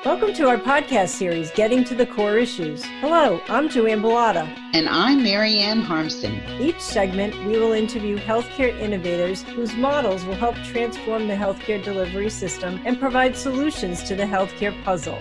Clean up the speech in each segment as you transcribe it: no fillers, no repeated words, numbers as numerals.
Welcome to our podcast series, Getting to the Core Issues. Hello, I'm Joanne Bellata. And I'm Marianne Harmston. Each segment, we will interview healthcare innovators whose models will help transform the healthcare delivery system and provide solutions to the healthcare puzzle.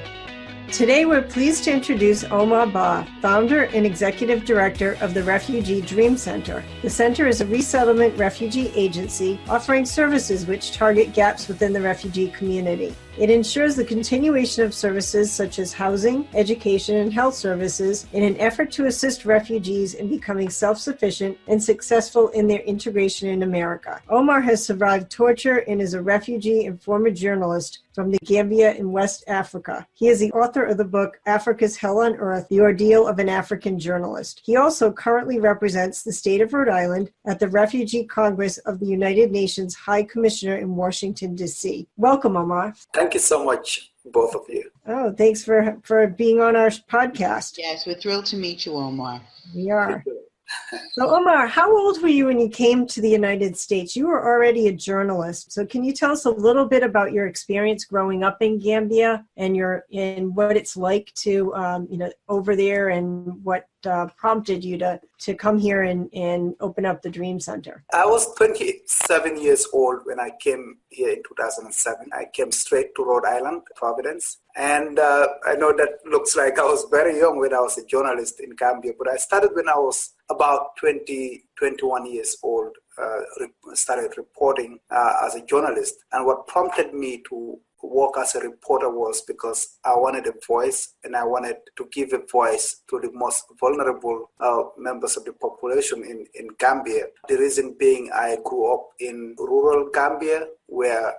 Today, we're pleased to introduce Omar Bah, founder and executive director of the Refugee Dream Center. The center is a resettlement refugee agency offering services which target gaps within the refugee community. It ensures the continuation of services such as housing, education, and health services in an effort to assist refugees in becoming self-sufficient and successful in their integration in America. Omar has survived torture and is a refugee and former journalist from the Gambia in West Africa. He is the author of the book, Africa's Hell on Earth, The Ordeal of an African Journalist. He also currently represents the state of Rhode Island at the Refugee Congress of the United Nations High Commissioner in Washington, D.C. Welcome, Omar. Thank you so much, both of you. Oh, thanks for being on our podcast. Yes, we're thrilled to meet you, Omar. We are. So, Omar, how old were you when you came to the United States? You were already a journalist. So can you tell us a little bit about your experience growing up in Gambia and what it's like to, over there, and what prompted you to come here and open up the Dream Center? I was 27 years old when I came here in 2007. I came straight to Rhode Island, Providence. And I know that looks like I was very young when I was a journalist in Gambia, but I started when I was about 21 years old, started reporting as a journalist. And what prompted me to work as a reporter was because I wanted a voice, and I wanted to give a voice to the most vulnerable members of the population in Gambia. The reason being, I grew up in rural Gambia where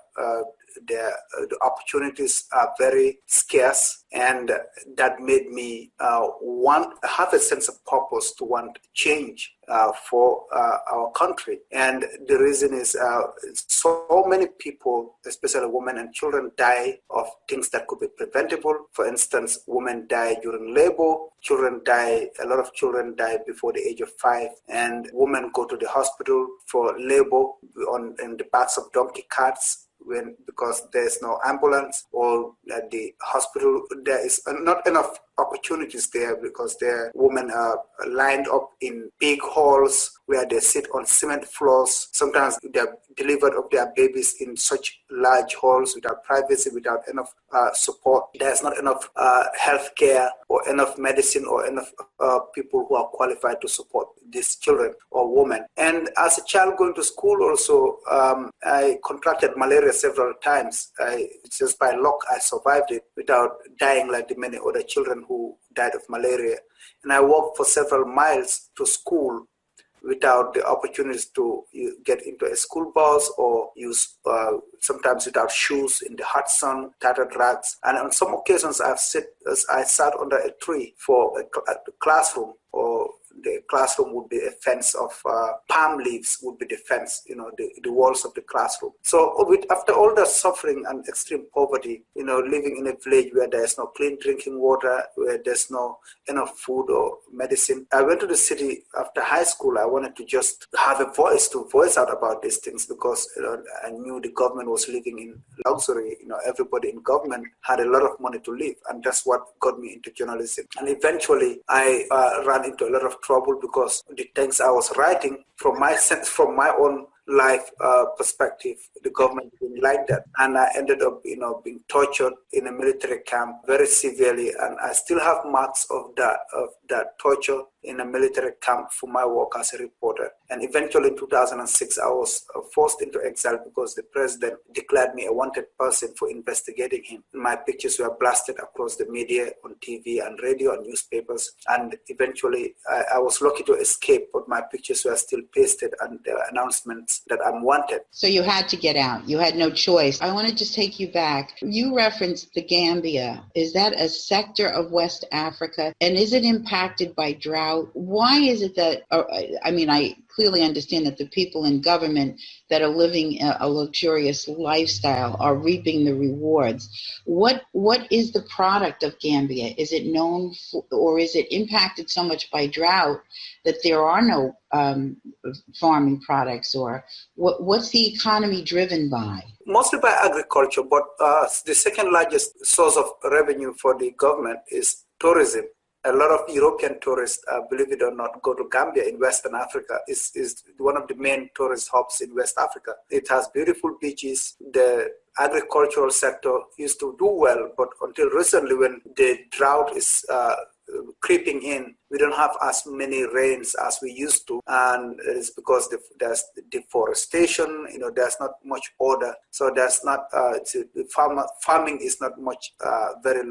the opportunities are very scarce, and that made me have a sense of purpose to want change for our country. And the reason is so many people, especially women and children, die of things that could be preventable. For instance, women die during labor, a lot of children die before the age of 5, and women go to the hospital for labor in the backs of donkey carts, because there's no ambulance, or at the hospital there is not enough opportunities there because their women are lined up in big halls where they sit on cement floors. Sometimes they're delivered of their babies in such large halls without privacy, without enough support. There's not enough health care or enough medicine or enough people who are qualified to support these children or women. And as a child going to school also, I contracted malaria several times. Just by luck, I survived it without dying like the many other children who died of malaria. And I walked for several miles to school without the opportunities to get into a school bus, or use sometimes without shoes in the hot sun, tattered rags. And on some occasions, I sat under a tree for a classroom, or the classroom would be a fence of palm leaves would be the fence, the walls of the classroom. So after all that suffering and extreme poverty, living in a village where there's no clean drinking water, where there's no enough food or medicine, I went to the city after high school. I wanted to just have a voice to voice out about these things, because I knew the government was living in luxury. Everybody in government had a lot of money to live, and that's what got me into journalism. And eventually I ran into a lot of trouble because the things I was writing from my own life perspective, the government didn't like that, and I ended up being tortured in a military camp very severely, and I still have marks of that torture in a military camp for my work as a reporter. And eventually in 2006, I was forced into exile because the president declared me a wanted person for investigating him. My pictures were blasted across the media, on TV and radio and newspapers. And eventually I was lucky to escape, but my pictures were still pasted, and there were announcements that I'm wanted. So you had to get out. You had no choice. I want to just take you back. You referenced the Gambia. Is that a sector of West Africa? And is it impacted by drought Well, why is it that, I clearly understand that the people in government that are living a luxurious lifestyle are reaping the rewards. What is the product of Gambia? Is it known for, or is it impacted so much by drought that there are no farming products, or what's the economy driven by? Mostly by agriculture, but the second largest source of revenue for the government is tourism. A lot of European tourists, believe it or not, go to Gambia in Western Africa. It's one of the main tourist hubs in West Africa. It has beautiful beaches. The agricultural sector used to do well, but until recently, when the drought is creeping in, we don't have as many rains as we used to, and it's because there's deforestation. There's not much order, so there's not farming is not much very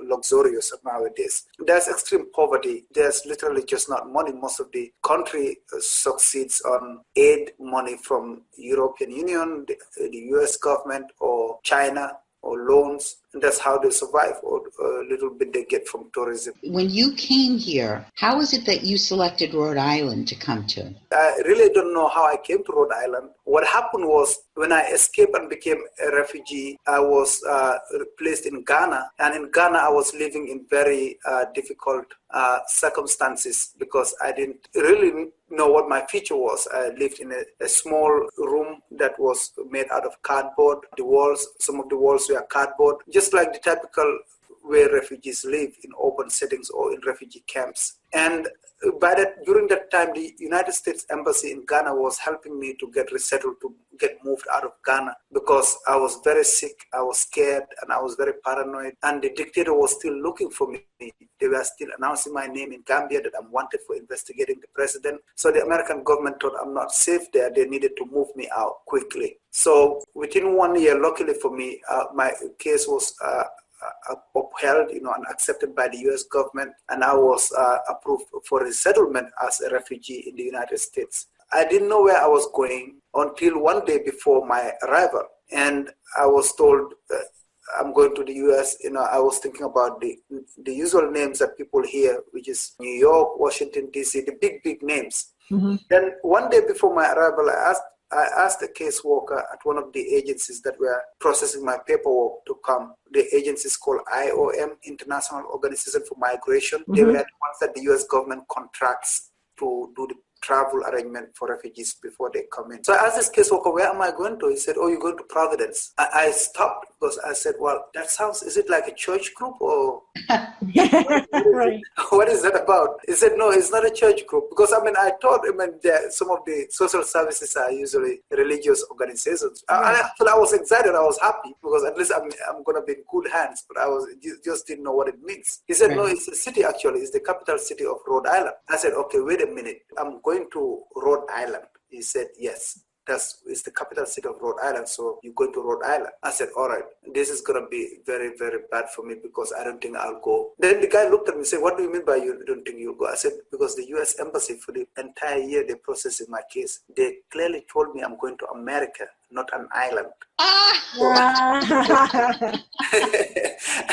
luxurious nowadays. There's extreme poverty. There's literally just not money. Most of the country succeeds on aid money from European Union, the U.S. government, or China, or loans, and that's how they survive, or a little bit they get from tourism. When you came here, how is it that you selected Rhode Island to come to? I really don't know how I came to Rhode Island. What happened was, when I escaped and became a refugee, I was placed in Ghana, and in Ghana I was living in very difficult circumstances because I didn't really know what my future was. I lived in a small room that was made out of cardboard. Some of the walls were cardboard, just like the typical way refugees live in urban settings or in refugee camps. And during that time, the United States Embassy in Ghana was helping me to get resettled, to get moved out of Ghana, because I was very sick, I was scared, and I was very paranoid. And the dictator was still looking for me. They were still announcing my name in Gambia, that I'm wanted for investigating the president. So the American government thought I'm not safe there. They needed to move me out quickly. So within 1 year, luckily for me, my case was upheld, and accepted by the U.S. government, and I was approved for resettlement as a refugee in the United States. I didn't know where I was going until one day before my arrival, and I was told I'm going to the U.S. I was thinking about the usual names that people hear, which is New York, Washington, D.C., the big names. Mm-hmm. Then one day before my arrival, I asked a caseworker at one of the agencies that were processing my paperwork to come. The agency is called IOM, International Organization for Migration. Mm-hmm. They were the ones that the U.S. government contracts to do the travel arrangement for refugees before they come in. So I asked this caseworker, where am I going to? He said, you're going to Providence. I stopped because I said, well, is it like a church group or right. What is that about? He said, no, it's not a church group. Because I thought some of the social services are usually religious organizations. Right. I was excited, I was happy because at least I'm going to be in good hands, but I just didn't know what it means. He said, no, it's a city actually, it's the capital city of Rhode Island. I said, okay, wait a minute, I'm going to Rhode Island. He said, yes. It's the capital city of Rhode Island, so you're going to Rhode Island. I said, all right, this is going to be very, very bad for me because I don't think I'll go. Then the guy looked at me and said, what do you mean by you don't think you'll go? I said, because the U.S. Embassy, for the entire year they processing my case, they clearly told me I'm going to America, not an island.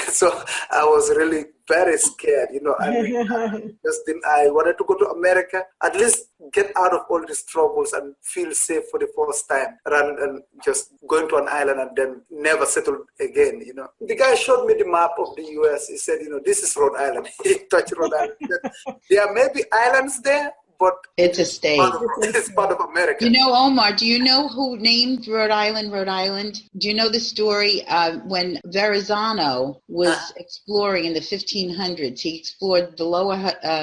So I was really very scared, I wanted to go to America, at least get out of all these troubles and feel safe for the first time, rather than just going to an island and then never settle again, The guy showed me the map of the U.S. He said, this is Rhode Island. He touched Rhode Island. There may be islands there, but it's a state. It's part of America. Omar, do you know who named Rhode Island Rhode Island? Do you know the story when Verrazano was exploring in the 1500s? He explored the lower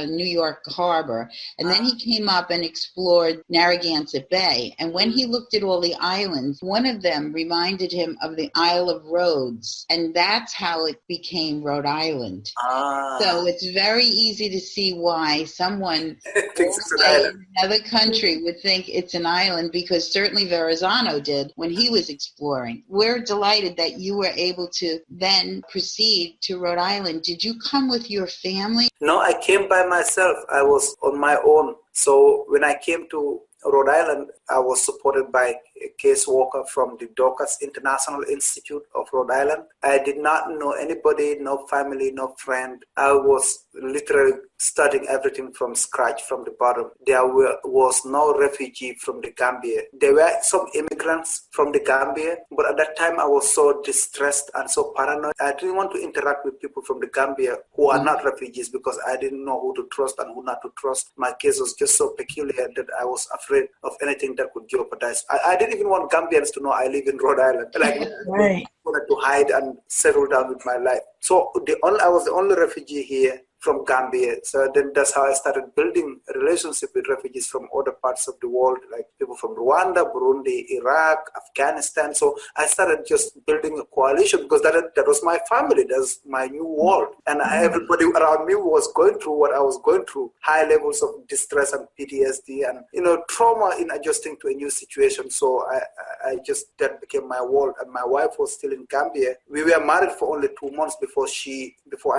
New York harbor, and then he came up and explored Narragansett Bay. And when he looked at all the islands, one of them reminded him of the Isle of Rhodes, and that's how it became Rhode Island. So it's very easy to see why someone another country would think it's an island, because certainly Verrazano did when he was exploring. We're delighted that you were able to then proceed to Rhode Island. Did you come with your family? No, I came by myself. I was on my own. So when I came to Rhode Island, I was supported by a caseworker from the Dorcas International Institute of Rhode Island. I did not know anybody, no family, no friend. I was literally studying everything from scratch, from the bottom. There was no refugee from the Gambia. There were some immigrants from the Gambia, but at that time I was so distressed and so paranoid. I didn't want to interact with people from the Gambia who are not refugees because I didn't know who to trust and who not to trust. My case was just so peculiar that I was afraid of anything that could jeopardize. I didn't even want Gambians to know I live in Rhode Island. Like, Right. I wanted to hide and settle down with my life. So I was the only refugee here from Gambia. So then that's how I started building a relationship with refugees from other parts of the world, like people from Rwanda, Burundi, Iraq, Afghanistan. So I started just building a coalition because that was my family. That's my new world. And everybody around me was going through what I was going through, high levels of distress and PTSD and, trauma in adjusting to a new situation. So that became my world. And my wife was still in Gambia. We were married for only 2 months before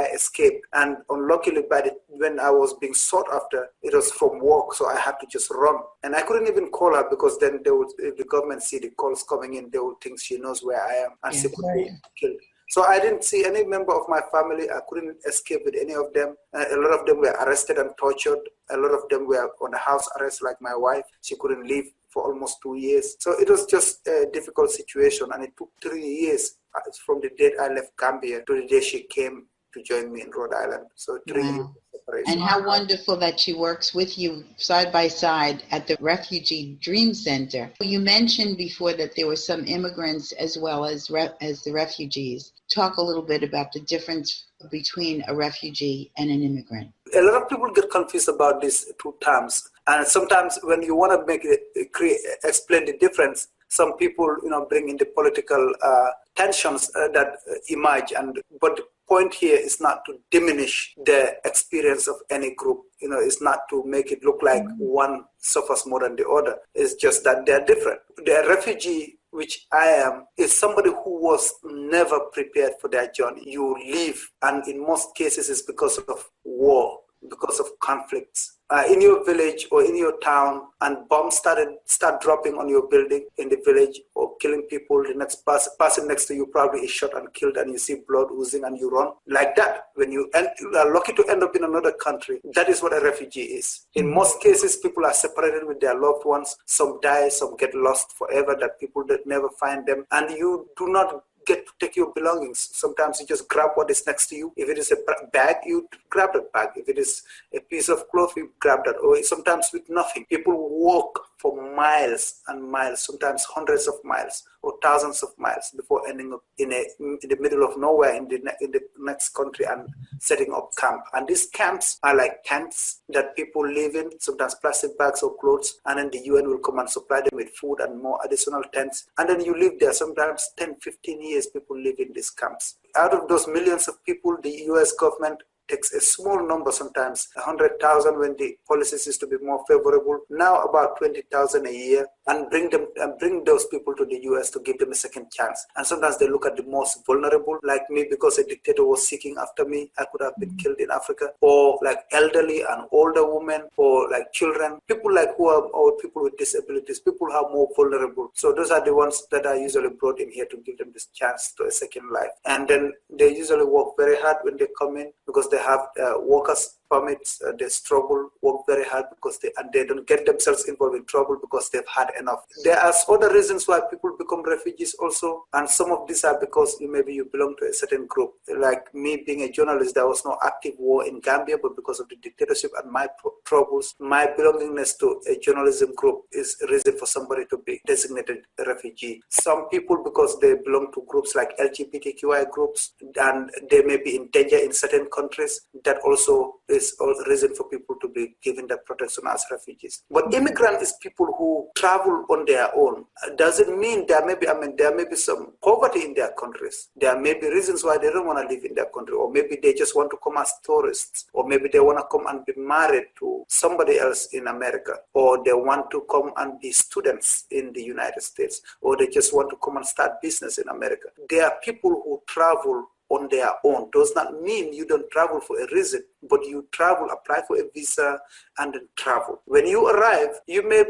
I escaped. And luckily, when I was being sought after, it was from work, so I had to just run. And I couldn't even call her because then if the government see the calls coming in, they would think she knows where I am and she could be killed. So I didn't see any member of my family. I couldn't escape with any of them. A lot of them were arrested and tortured. A lot of them were on a house arrest, like my wife. She couldn't leave for almost 2 years. So it was just a difficult situation. And it took 3 years from the date I left Gambia to the day she came to join me in Rhode Island. So 3 years separation. And how wonderful that she works with you side by side at the Refugee Dream Center. You mentioned before that there were some immigrants as well as the refugees. Talk a little bit about the difference between a refugee and an immigrant. A lot of people get confused about these two terms. And sometimes when you want to explain the difference, some people, bring in the political tensions that emerge. But the point here is not to diminish the experience of any group. It's not to make it look like one suffers more than the other. It's just that they're different. The refugee, which I am, is somebody who was never prepared for their journey. You leave, and in most cases it's because of war, because of conflicts. In your village or in your town, and bombs start dropping on your building in the village or killing people. The next person next to you probably is shot and killed, and you see blood oozing and you run. Like that, when you are lucky to end up in another country, that is what a refugee is. In most cases, people are separated with their loved ones. Some die, some get lost forever, that people that never find them. And you do not get to take your belongings. Sometimes you just grab what is next to you. If it is a bag, you grab that bag. If it is a piece of cloth, you grab that. Or sometimes with nothing. People walk for miles and miles, sometimes hundreds of miles or thousands of miles before ending up in the middle of nowhere in the next country and setting up camp. And these camps are like tents that people live in, sometimes plastic bags or clothes, and then the UN will come and supply them with food and more additional tents. And then you live there, sometimes 10, 15 years people live in these camps. Out of those millions of people, the US government takes a small number, sometimes 100,000 when the policies used to be more favorable. Now about 20,000 a year, and bring those people to the US to give them a second chance. And sometimes they look at the most vulnerable, like me, because a dictator was seeking after me. I could have been killed in Africa, or like elderly and older women, or like children, people or people with disabilities, people who are more vulnerable. So those are the ones that are usually brought in here to give them this chance to a second life. And then they usually work very hard when they come in because they have workers permits. They struggle, work very hard because they don't get themselves involved in trouble because they've had enough. There are other reasons why people become refugees also, and some of these are because maybe you belong to a certain group. Like me being a journalist, there was no active war in Gambia, but because of the dictatorship and my troubles, my belongingness to a journalism group is a reason for somebody to be designated a refugee. Some people, because they belong to groups like LGBTQI groups, and they may be in danger in certain countries, that also is a reason for people to be given that protection as refugees. But immigrant is people who travel on their own. Doesn't mean there may be some poverty in their countries. There may be reasons why they don't want to live in their country, or maybe they just want to come as tourists, or maybe they want to come and be married to somebody else in America, or they want to come and be students in the United States, or they just want to come and start business in America. There are people who travel on their own. Does not mean you don't travel for a reason, but you travel, apply for a visa, and then travel. When you arrive, you may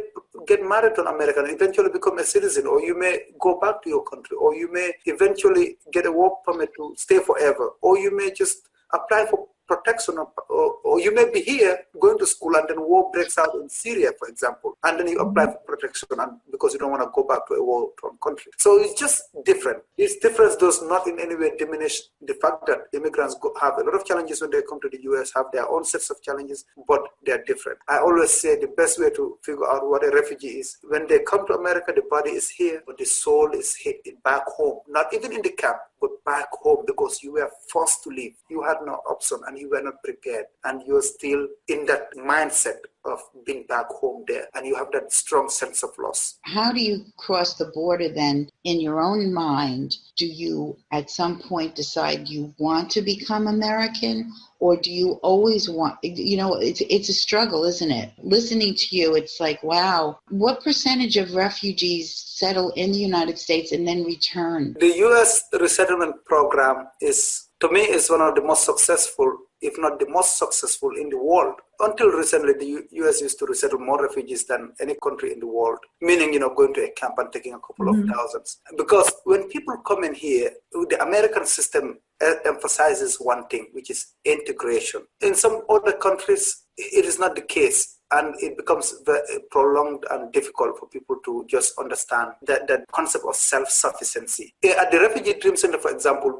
get married to an American, eventually become a citizen, or you may go back to your country, or you may eventually get a work permit to stay forever, or you may just apply for protection, or you may be here going to school and then war breaks out in Syria, for example, and then you apply for protection and because you don't want to go back to a war-torn country. So it's just different. This difference does not in any way diminish the fact that immigrants have a lot of challenges when they come to the US, have their own sets of challenges, but they're different. I always say the best way to figure out what a refugee is, when they come to America, the body is here, but the soul is here, back home, not even in the camp, but back home, because you were forced to leave. You had no option and you were not prepared, and you're still in that mindset of being back home there, and you have that strong sense of loss. How do you cross the border then? In your own mind, do you at some point decide you want to become American, or do you always want, it's a struggle, isn't it? Listening to you, it's like, wow, what percentage of refugees settle in the United States and then return? The U.S. resettlement program is, to me, is one of the most successful, if not the most successful in the world. Until recently, the U.S. used to resettle more refugees than any country in the world, meaning, going to a camp and taking a couple of thousands. Because when people come in here, the American system emphasizes one thing, which is integration. In some other countries, it is not the case. And it becomes very prolonged and difficult for people to just understand that concept of self-sufficiency. At the Refugee Dream Center, for example,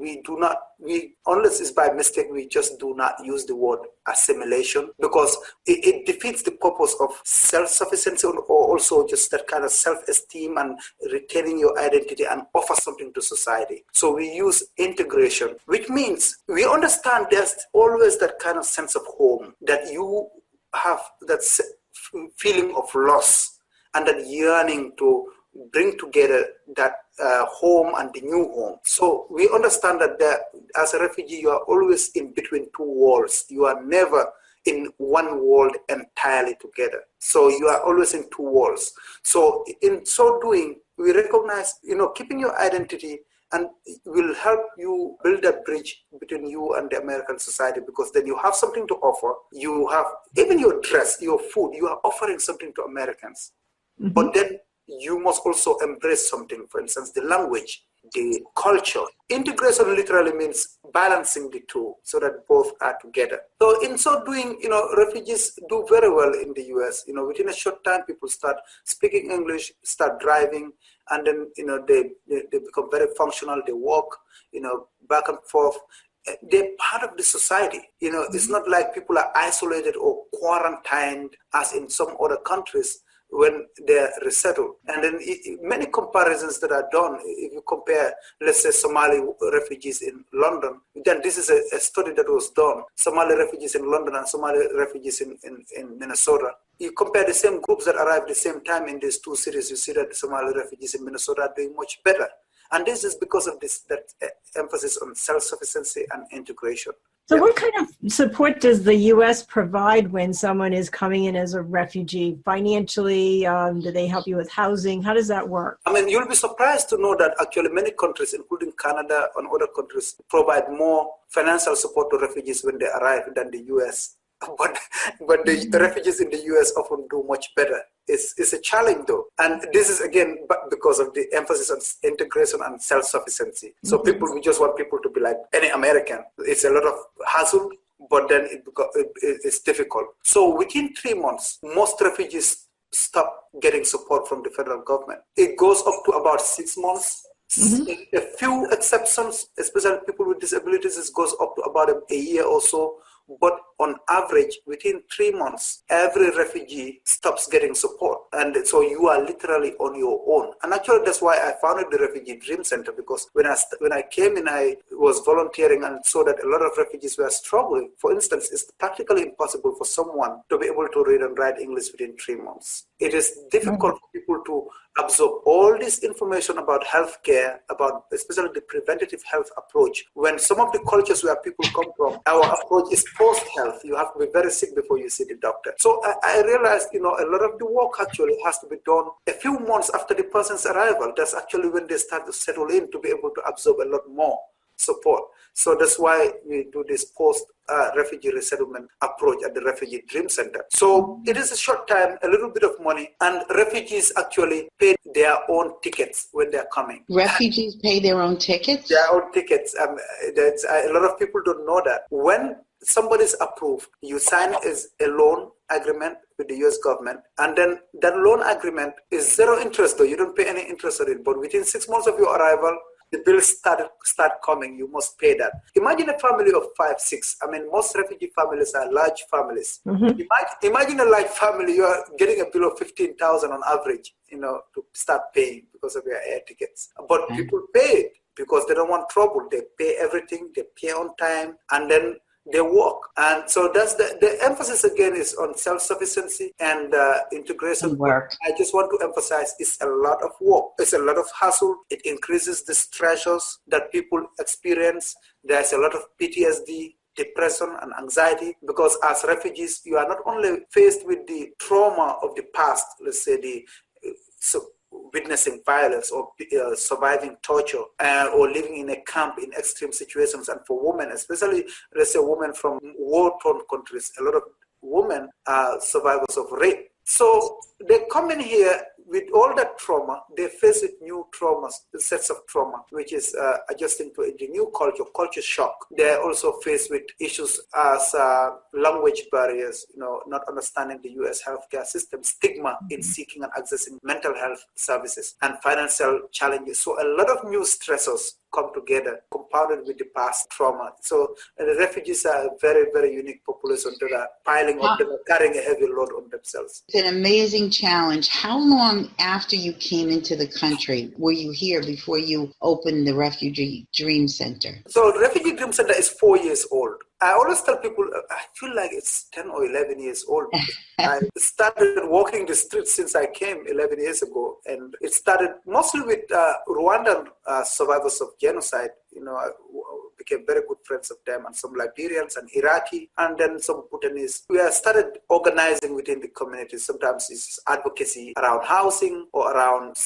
unless it's by mistake, we just do not use the word assimilation, because it defeats the purpose of self-sufficiency, or also just that kind of self-esteem and retaining your identity and offer something to society. So we use integration, which means we understand there's always that kind of sense of home, that you have that feeling of loss and that yearning to bring together that home and the new home. So we understand that as a refugee, you are always in between two walls. You are never in one world entirely together. So you are always in two walls. So in so doing, we recognize, keeping your identity and will help you build that bridge between you and the American society, because then you have something to offer. You have even your dress, your food, you are offering something to Americans. Mm-hmm. But then you must also embrace something, for instance, the language, the culture. Integration literally means balancing the two so that both are together. So in so doing, refugees do very well in the US. Within a short time, people start speaking English, start driving, and then, they become very functional. They walk, back and forth. They're part of the society. It's not like people are isolated or quarantined as in some other countries when they're resettled. And then many comparisons that are done, if you compare, let's say, Somali refugees in London, then this is a study that was done, Somali refugees in London and Somali refugees in Minnesota. You compare the same groups that arrived at the same time in these two cities, you see that the Somali refugees in Minnesota are doing much better. And this is because of that emphasis on self-sufficiency and integration. So what kind of support does the U.S. provide when someone is coming in as a refugee? Financially, do they help you with housing? How does that work? You'll be surprised to know that actually many countries, including Canada and other countries, provide more financial support to refugees when they arrive than the U.S. But the refugees in the U.S. often do much better. It's a challenge, though. And this is, again, because of the emphasis on integration and self-sufficiency. So we just want people to be like any American. It's a lot of hassle, but then it's difficult. So within 3 months, most refugees stop getting support from the federal government. It goes up to about 6 months. A few exceptions, especially people with disabilities, it goes up to about a year or so. But on average, within 3 months, every refugee stops getting support. And so you are literally on your own. And actually, that's why I founded the Refugee Dream Center, because when I came in, I was volunteering and saw that a lot of refugees were struggling. For instance, it's practically impossible for someone to be able to read and write English within 3 months. It is difficult for people to absorb all this information about healthcare, about especially the preventative health approach. When some of the cultures where people come from, our approach is post-health. You have to be very sick before you see the doctor. So I realized, a lot of the work actually has to be done a few months after the person's arrival. That's actually when they start to settle in to be able to absorb a lot more support. So that's why we do this post-refugee resettlement approach at the Refugee Dream Center. So it is a short time, a little bit of money, and refugees actually pay their own tickets when they're coming. Refugees pay their own tickets? Their own tickets. A lot of people don't know that. When somebody is approved, you sign as a loan agreement with the US government, and then that loan agreement is zero interest, though. You don't pay any interest on it, but within 6 months of your arrival, the bills start coming. You must pay that. Imagine a family of 5, 6. I mean, most refugee families are large families. Mm-hmm. Imagine a large family. You are getting a bill of 15,000 on average, to start paying because of your air tickets. But people pay it because they don't want trouble. They pay everything. They pay on time, and then they work. And so that's the emphasis again is on self-sufficiency and integration. And work. I just want to emphasize it's a lot of work. It's a lot of hassle. It increases the stressors that people experience. There's a lot of PTSD, depression and anxiety, because as refugees, you are not only faced with the trauma of the past, let's say witnessing violence or surviving torture or living in a camp in extreme situations. And for women, especially, let's say women from war-torn countries, a lot of women are survivors of rape. So they come in here with all that trauma. They face with new traumas, sets of trauma, which is adjusting to the new culture shock. They're also faced with issues as language barriers, not understanding the U.S. healthcare system, stigma in seeking and accessing mental health services, and financial challenges. So a lot of new stressors come together, compounded with the past trauma. So the refugees are a very, very unique population that are piling up, that are carrying a heavy load on themselves. It's an amazing challenge. How long after you came into the country were you here before you opened the Refugee Dream Center? So the Refugee Dream Center is 4 years old. I always tell people, I feel like it's 10 or 11 years old. I started walking the streets since I came 11 years ago. And it started mostly with Rwandan survivors of genocide. I became very good friends of them, and some Liberians and Iraqi, and then some Bhutanese. We started organizing within the community. Sometimes it's advocacy around housing or around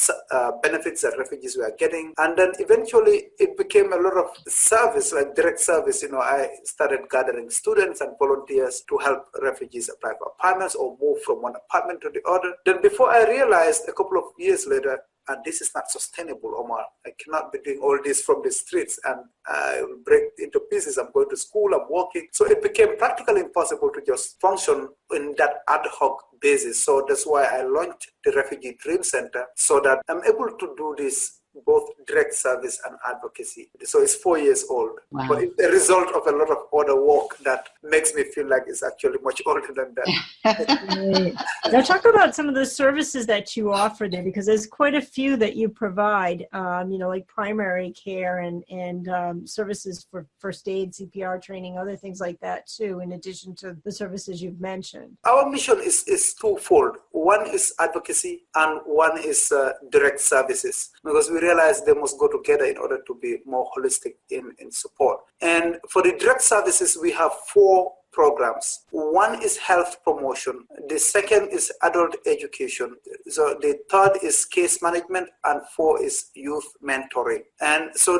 benefits that refugees were getting. And then eventually it became a lot of service, like direct service. I started gathering students and volunteers to help refugees apply for apartments or move from one apartment to the other. Then before I realized, a couple of years later, and this is not sustainable, Omar. I cannot be doing all this from the streets, and I will break into pieces. I'm going to school, I'm working. So it became practically impossible to just function in that ad hoc basis. So that's why I launched the Refugee Dream Center, so that I'm able to do this both direct service and advocacy. So it's 4 years old. Wow. But it's a result of a lot of other work that makes me feel like it's actually much older than that. Now talk about some of the services that you offer there, because there's quite a few that you provide, like primary care and services for first aid, CPR training, other things like that too, in addition to the services you've mentioned. Our mission is twofold. One is advocacy and one is direct services, because we realize they must go together in order to be more holistic in support. And for the direct services, we have 4 programs. One is health promotion. The second is adult education. So the third is case management, and 4 is youth mentoring. And so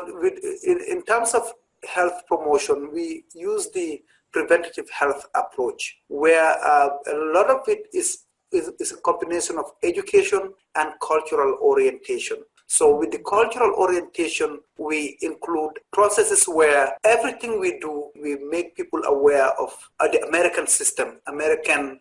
in terms of health promotion, we use the preventative health approach, where a lot of it is a combination of education and cultural orientation. So with the cultural orientation, we include processes where everything we do, we make people aware of the American system, American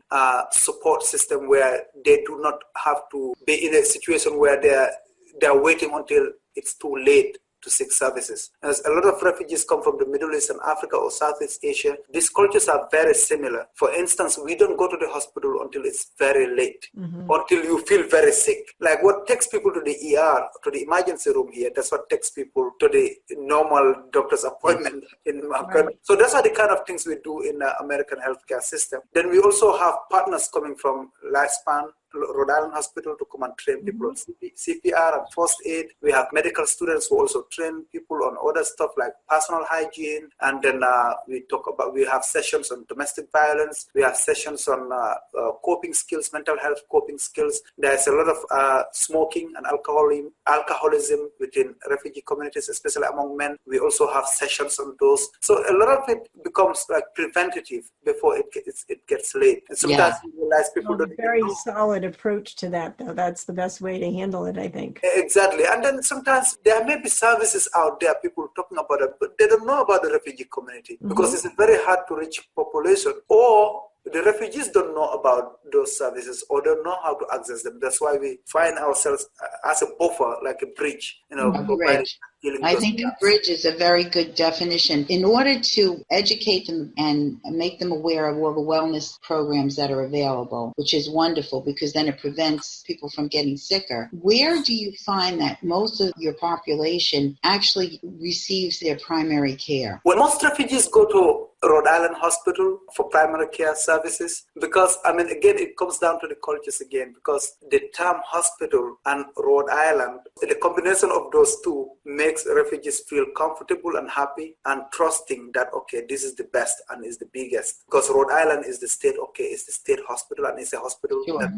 support system, where they do not have to be in a situation where they're waiting until it's too late to seek services. As a lot of refugees come from the Middle East and Africa or Southeast Asia, these cultures are very similar. For instance, we don't go to the hospital until it's very late, until you feel very sick. Like what takes people to the ER, to the emergency room here, that's what takes people to the normal doctor's appointment in America. Right. So those are the kind of things we do in the American healthcare system. Then we also have partners coming from Lifespan, Rhode Island Hospital to come and train people on CPR and first aid. We have medical students who also train people on other stuff like personal hygiene. And then we have sessions on domestic violence. We have sessions on coping skills, mental health coping skills. There's a lot of smoking and alcoholism within refugee communities, especially among men. We also have sessions on those. So a lot of it becomes like preventative before it gets late. And sometimes you realize people don't very solid approach to that, though. That's the best way to handle it, I think. Exactly. And then sometimes there may be services out there, people talking about it, but they don't know about the refugee community because it's a very hard to reach population, or the refugees don't know about those services or don't know how to access them. That's why we find ourselves as a buffer, like a bridge, I think a bridge is a very good definition. In order to educate them and make them aware of all the wellness programs that are available, which is wonderful because then it prevents people from getting sicker. Where do you find that most of your population actually receives their primary care? Well, most refugees go to Rhode Island Hospital for primary care services because, again, it comes down to the cultures again, because the term hospital and Rhode Island, the combination of those two makes refugees feel comfortable and happy and trusting that, okay, this is the best and is the biggest. Because Rhode Island is the state, it's the state hospital and it's a hospital. Sure.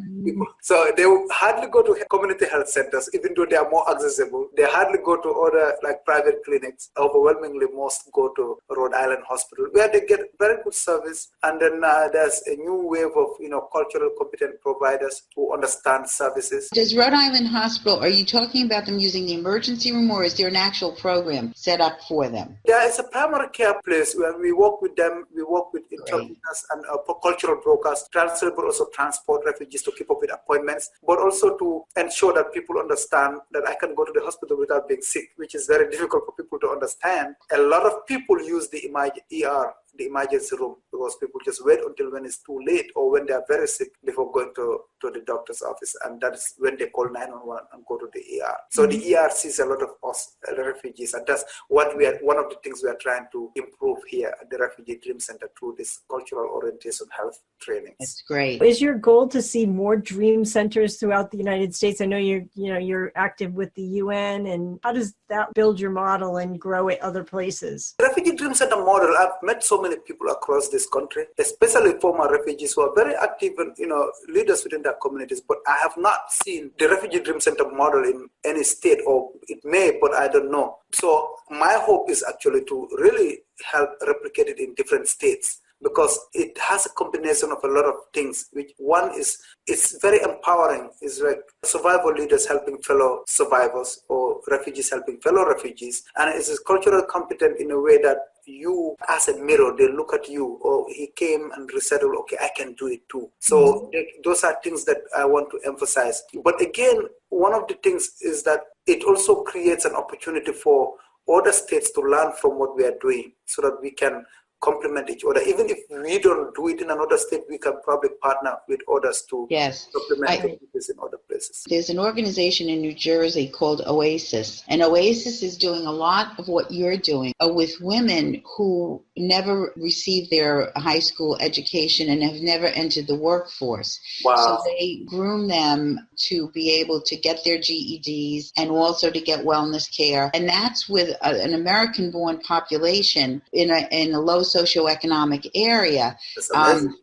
So they will hardly go to community health centers, even though they are more accessible. They hardly go to other like private clinics. Overwhelmingly, most go to Rhode Island Hospital, where they get very good service. And then there's a new wave of, cultural competent providers who understand services. Does Rhode Island Hospital, are you talking about them using the emergency room, or is there an actual program set up for them? There is a primary care place where we work with them. We work with interpreters and cultural brokers, but also transport refugees to keep up with appointments, but also to ensure that people understand that I can go to the hospital without being sick, which is very difficult for people to understand. A lot of people use the ER, the emergency room, because people just wait until when it's too late or when they are very sick before going to the doctor's office, and that's when they call 911 and go to the ER. So the ER sees a lot of us refugees, and that's one of the things we are trying to improve here at the Refugee Dream Center through this cultural orientation health trainings. That's great. Is your goal to see more dream centers throughout the United States? I know you're active with the UN, and how does that build your model and grow it other places? The Refugee Dream Center model, I've met so many people across this country, especially former refugees who are very active and leaders within their communities, but I have not seen the Refugee Dream Center model in any state, or it may, but I don't know. So my hope is actually to really help replicate it in different states, because it has a combination of a lot of things, which one is, it's very empowering. It's like survival leaders helping fellow survivors, or refugees helping fellow refugees. And it's culturally competent in a way that you, as a mirror, they look at you, or he came and resettled, okay, I can do it too. So those are things that I want to emphasize. But again, one of the things is that it also creates an opportunity for other states to learn from what we are doing, so that we can complement each other. Even if we don't do it in another state, we can probably partner with others to supplement activities in other places. There's an organization in New Jersey called Oasis, and Oasis is doing a lot of what you're doing with women who never received their high school education and have never entered the workforce. Wow. So they groom them to be able to get their GEDs and also to get wellness care. And that's with an American-born population in a low socioeconomic area.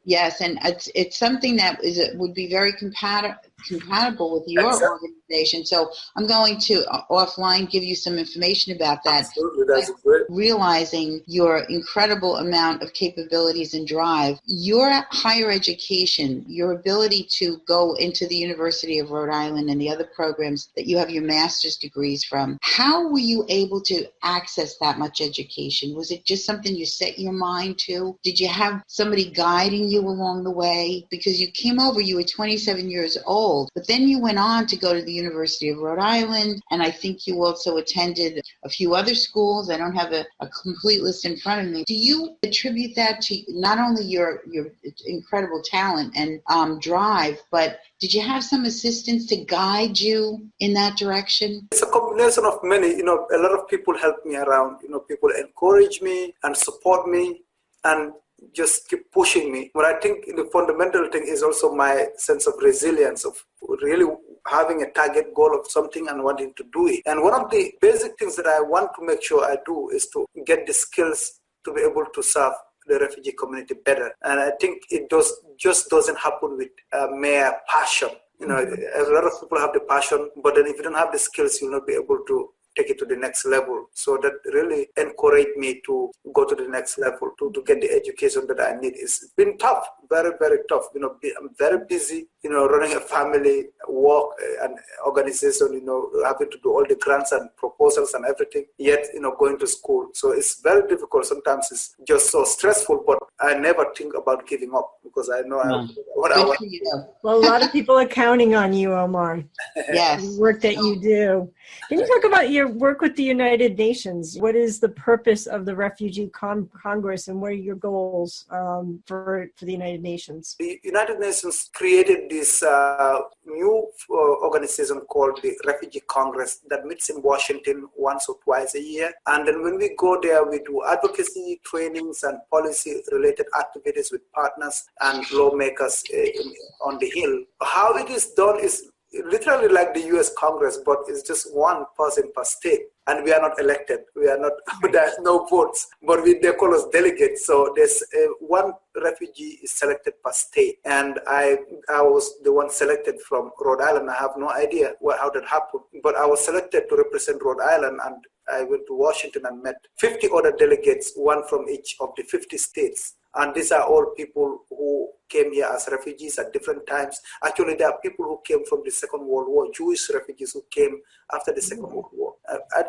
Yes, and it's something that would be very compatible with your organization. So I'm going to offline give you some information about that. Absolutely, that's great. Realizing your incredible amount of capabilities and drive, your higher education, your ability to go into the University of Rhode Island and the other programs that you have your master's degrees from, how were you able to access that much education? Was it just something you set your mind to? Did you have somebody guiding you along the way? Because you came over, you were 27 years old, but then you went on to go to the University of Rhode Island, and I think you also attended a few other schools. I don't have a complete list in front of me. Do you attribute that to not only your incredible talent and drive, but did you have some assistance to guide you in that direction? It's a combination of many. A lot of people help me around. People encourage me and support me. And just keep pushing me. But I think the fundamental thing is also my sense of resilience, of really having a target goal of something and wanting to do it. And one of the basic things that I want to make sure I do is to get the skills to be able to serve the refugee community better. And I think it just doesn't happen with mere passion. A lot of people have the passion, but then if you don't have the skills, you'll not be able to take it to the next level. So that really encouraged me to go to the next level, to get the education that I need. It's been tough, very, very tough. I'm very busy, running a family, work and organization, having to do all the grants and proposals and everything, yet, going to school. So it's very difficult. Sometimes it's just so stressful, but I never think about giving up because I know what I want to do. Well, a lot of people are counting on you, Omar. Yes. The work that you do. Can you talk about your work with the United Nations? What is the purpose of the Refugee Congress and what are your goals for the United Nations? The United Nations created this new organization called the Refugee Congress that meets in Washington once or twice a year. And then when we go there, we do advocacy trainings and policy-related activities with partners and lawmakers on the Hill. How it is done is literally like the U.S. Congress, but it's just one person per state. And we are not elected. We are not, there's no votes, but they call us delegates. So there's one refugee is selected per state. And I was the one selected from Rhode Island. I have no idea how that happened, but I was selected to represent Rhode Island, and I went to Washington and met 50 other delegates, one from each of the 50 states. And these are all people who came here as refugees at different times. Actually, there are people who came from the Second World War, Jewish refugees who came after the Second World War,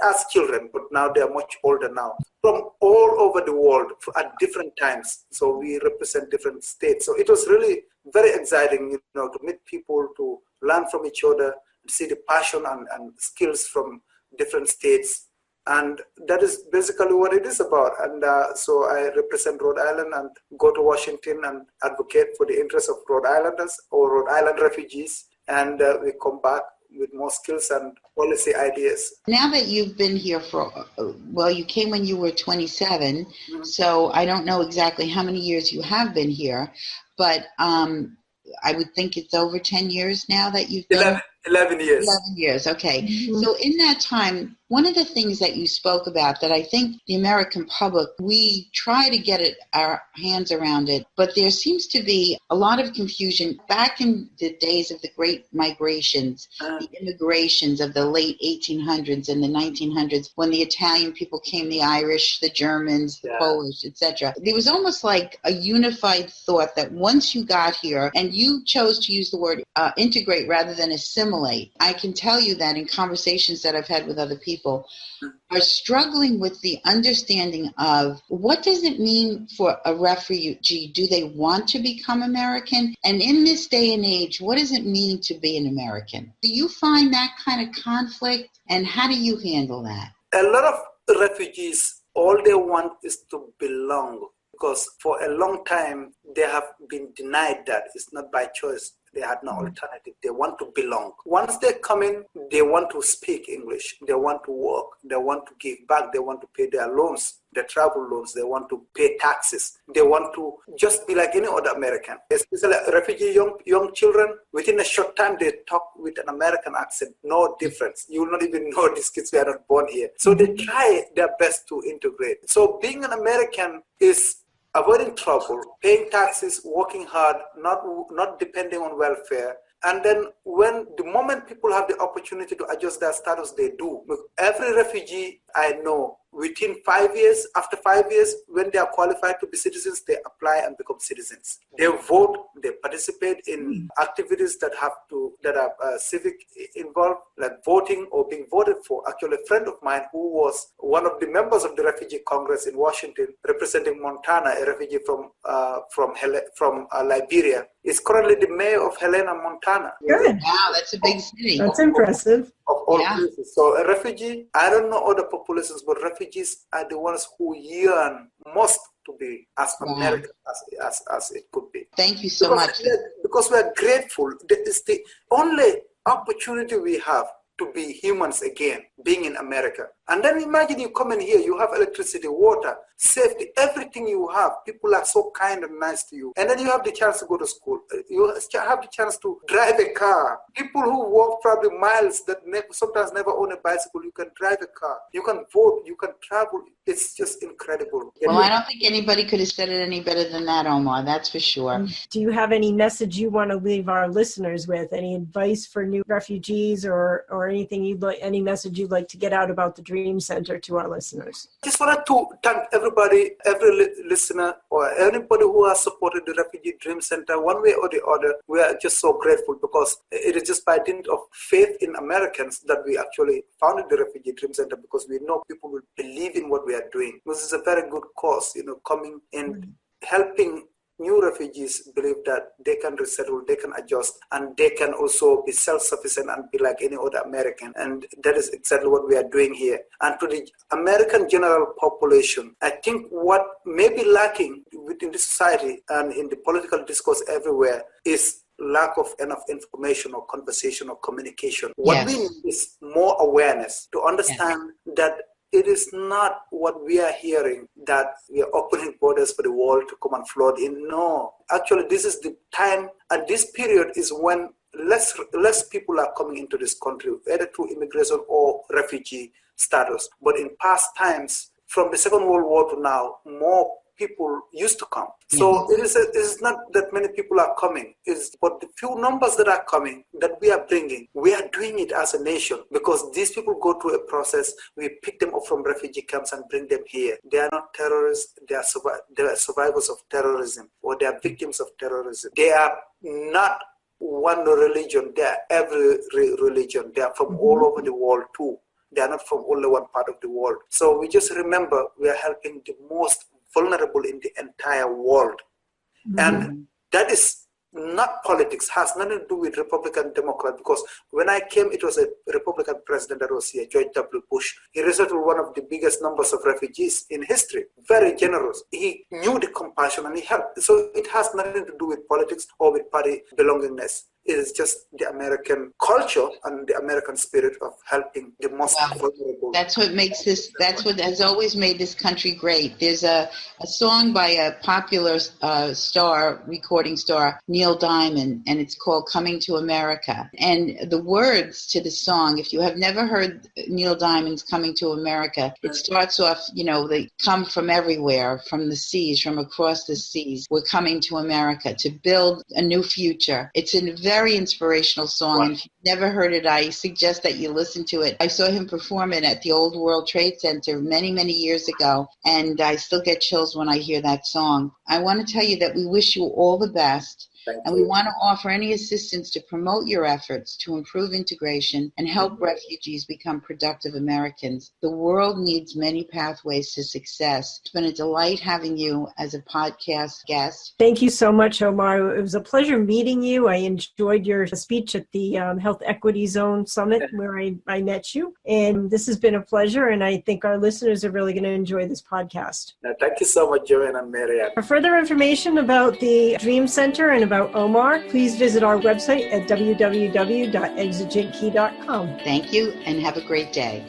as children, but now they are much older now, from all over the world at different times. So we represent different states. So it was really very exciting, to meet people, to learn from each other, to see the passion and skills from different states. And that is basically what it is about. And so I represent Rhode Island and go to Washington and advocate for the interests of Rhode Islanders or Rhode Island refugees. And we come back with more skills and policy ideas. Now that you've been here you came when you were 27. Mm-hmm. So I don't know exactly how many years you have been here, but I would think it's over 10 years now that you've been 11 years. 11 years, okay. Mm-hmm. So in that time, one of the things that you spoke about that I think the American public, we try to get our hands around it, but there seems to be a lot of confusion. Back in the days of the great migrations, the immigrations of the late 1800s and the 1900s, when the Italian people came, the Irish, the Germans, the Polish, etc. There was almost like a unified thought that once you got here, and you chose to use the word integrate rather than assimilate, I can tell you that in conversations that I've had with other people, are struggling with the understanding of what does it mean for a refugee? Do they want to become American? And in this day and age, what does it mean to be an American? Do you find that kind of conflict, and how do you handle that? A lot of refugees, all they want is to belong, because for a long time they have been denied that. It's not by choice. They had no alternative. They want to belong. Once they come in, they want to speak English. They want to work. They want to give back. They want to pay their loans, their travel loans. They want to pay taxes. They want to just be like any other American. Especially refugee young children, within a short time, they talk with an American accent. No difference. You will not even know these kids were not born here. So they try their best to integrate. So being an American is avoiding trouble, paying taxes, working hard, not depending on welfare. And then the moment people have the opportunity to adjust their status, they do. Every refugee I know, within 5 years, after 5 years, when they are qualified to be citizens, they apply and become citizens. They vote, they participate in activities that are civic involved, like voting or being voted for. Actually, a friend of mine who was one of the members of the Refugee Congress in Washington, representing Montana, a refugee from Liberia, is currently the mayor of Helena, Montana. Good. Wow, that's a big city. That's impressive. Of all places. So a refugee, I don't know other populations, but refugees are the ones who yearn most to be as American as it could be. Thank you so much. Because we are grateful. That is the only opportunity we have to be humans again, being in America. And then imagine you come in here, you have electricity, water, safety, everything you have. People are so kind and nice to you. And then you have the chance to go to school. You have the chance to drive a car. People who walk probably miles that sometimes never own a bicycle, you can drive a car. You can vote, you can travel. It's just incredible. Well, I don't think anybody could have said it any better than that, Omar. That's for sure. Do you have any message you want to leave our listeners with? Any advice for new refugees or anything any message you'd like to get out about the Dream Center to our listeners? Just wanted to thank everybody, every listener or anybody who has supported the Refugee Dream Center one way or the other. We are just so grateful because it is just by dint of faith in Americans that we actually founded the Refugee Dream Center, because we know people will believe in what we are doing. This is a very good cause, coming in, helping new refugees believe that they can resettle, they can adjust, and they can also be self-sufficient and be like any other American. And that is exactly what we are doing here. And to the American general population, I think what may be lacking within the society and in the political discourse everywhere is lack of enough information or conversation or communication. What we need is more awareness to understand that it is not what we are hearing, that we are opening borders for the world to come and flood in. No, actually, this is the time, and this period is when less people are coming into this country, either through immigration or refugee status. But in past times, from the Second World War to now, more people used to come. So it is not that many people are coming. But the few numbers that are coming, that we are bringing, we are doing it as a nation, because these people go through a process. We pick them up from refugee camps and bring them here. They are not terrorists. They are survivors of terrorism, or they are victims of terrorism. They are not one religion. They are every religion. They are from all over the world too. They are not from only one part of the world. So we just remember we are helping the most vulnerable in the entire world. And that is not politics, has nothing to do with Republican, Democrat, because when I came, it was a Republican president that was here, George W. Bush. He resettled one of the biggest numbers of refugees in history. Very generous. He knew the compassion and he helped. So it has nothing to do with politics or with party belongingness. It is just the American culture and the American spirit of helping the most vulnerable. That's what makes this, that's what has always made this country great. There's a song by a popular recording star, Neil Diamond, and it's called Coming to America. And the words to the song, if you have never heard Neil Diamond's Coming to America, it starts off, they come from everywhere, from the seas, from across the seas. We're coming to America to build a new future. It's a very inspirational song. And if you've never heard it, I suggest that you listen to it. I saw him perform it at the Old World Trade Center many, many years ago, and I still get chills when I hear that song. I want to tell you that we wish you all the best. And we want to offer any assistance to promote your efforts to improve integration and help refugees become productive Americans. The world needs many pathways to success. It's been a delight having you as a podcast guest. Thank you so much, Omar. It was a pleasure meeting you. I enjoyed your speech at the Health Equity Zone Summit where I met you. And this has been a pleasure, and I think our listeners are really going to enjoy this podcast. Thank you so much, Joanne and Marianne. For further information about the Dream Center and about Omar, please visit our website at www.exigentkey.com. Thank you, and have a great day.